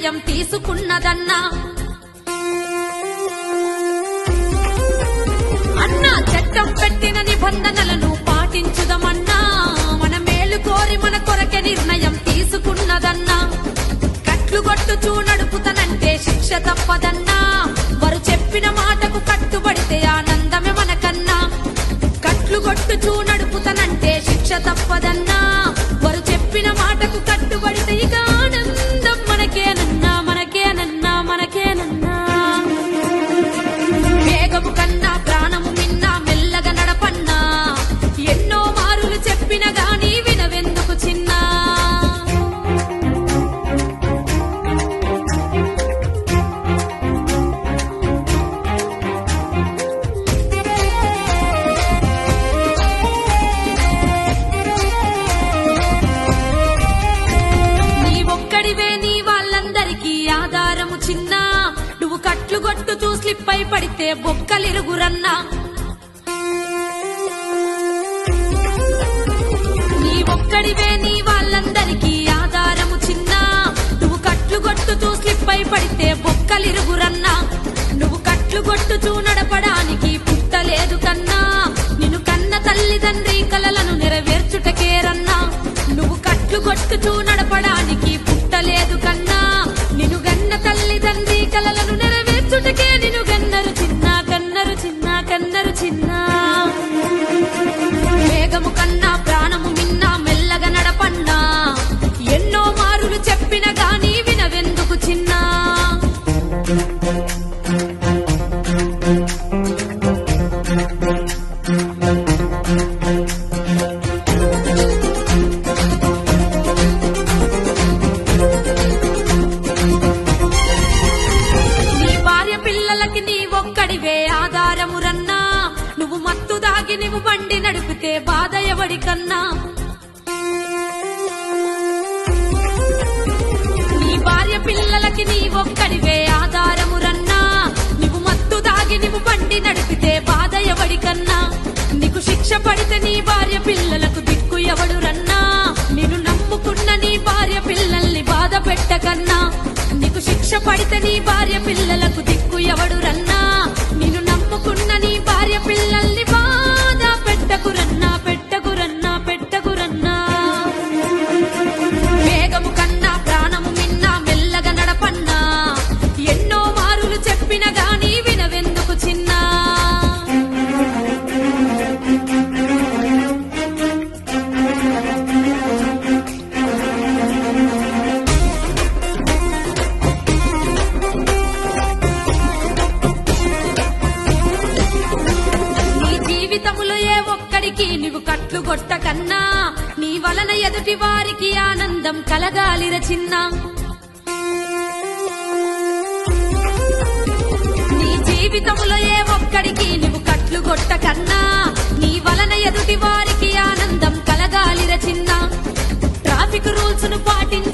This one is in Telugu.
నిర్ణయం తీసుకున్నదన్నా అన్నా చట్టం పెట్టిన నిబంధనలను పాటించుదమన్నా మన మేలు కోరి మన కొరకే నిర్ణయం తీసుకున్నదన్నా కట్లు కొట్టుచూ నడుపుతానంటే శిక్ష తప్పదన్నా వారు చెప్పిన మాటకు కట్టుబడితే ఆనందమే మనకన్నా కట్లు కొట్టుచూ నడుపుతానంటే శిక్ష తప్పదన్నా వారు చెప్పిన మాటకు కట్టుబడితే ఇక ఆనందం మనకేనన్నా మనకేనన్నా మనకేనన్నా వేగము కన్నా ప్రాణము మిన్నా మెల్లగా నడపన్నా ఎన్నో మారులు చెప్పిన గాని వినవెందుకు చిన్నా ఆధారము చిన్నా నువ్వు కట్లు కొట్టుతూ స్లిప్ అయి పడితే బొక్కలిరుగురన్నా నీ ఒక్కడివే నీ వాళ్ళందరికీ ఆధారము చిన్నా నువ్వు కట్లు కొట్టుతూ స్లిప్ అయి పడితే బొక్కలిరుగురన్నా నువ్వు కట్లు కొట్టుతూ నడపడానికి పుట్టలేదు కన్నా నిన్ను కన్న తల్లిదండ్రి కలలను నెరవేర్చుటకేరన్నా నువ్వు కట్లు కొట్టుతూ నడపడానికి పుట్టలేదు కన్నా నిన్ను గన్న తల్లిదండ్రి కలలను నెరవేర్చుటకే నిన్ను గన్నరు చిన్న కన్నరు చిన్న కన్నరు చిన్న వేగము కన్నా ప్రాణము మిన్నా మెల్లగా నడపన్నా ఎన్నో మారులు చెప్పిన గాని వినవెందుకు చిన్నా ఆధారమురన్నా నువ్వు మత్తు దాగి నువ్వు బండి నడిపితే బాధ ఎవడికన్నా నీ భార్య పిల్లలకి నీ ఒక్కడివే ఆధారమురన్నా నువ్వు మత్తు దాగి నువ్వు బండి నడిపితే బాధ ఎవడికన్నా నీకు శిక్ష పడితే నీ భార్య పిల్లలకు దిక్కు ఎవడురన్నా నిన్ను నమ్ముకున్న నీ భార్య పిల్లల్ని బాధ పెట్టకన్నా నీకు శిక్ష పడితే నీ భార్య పిల్లలకు దిక్కు ఎవడురన్నా నిన్ను నమ్ముకున్న నీ భార్య పిల్లల్ని బాధ పెట్టకురన్నా పెట్టకురన్నా పెట్టకురన్నా వేగము కన్నా ప్రాణము మిన్నా మెల్లగా నడపన్నా ఎన్నో మారులు చెప్పిన గాని వినవెందుకు చిన్నా నీవు కట్లు కొట్టకన్నా నీ వలన ఎదుటి వారికి ఆనందం కలగాలిర చిన్నా నీ జీవితములో ఏ ఒక్కడికి నీవు కట్లు కొట్టకన్నా నీ వలన ఎదుటి వారికి ఆనందం కలగాలిర చిన్నా ట్రాఫిక్ రూల్స్ ను పాటించి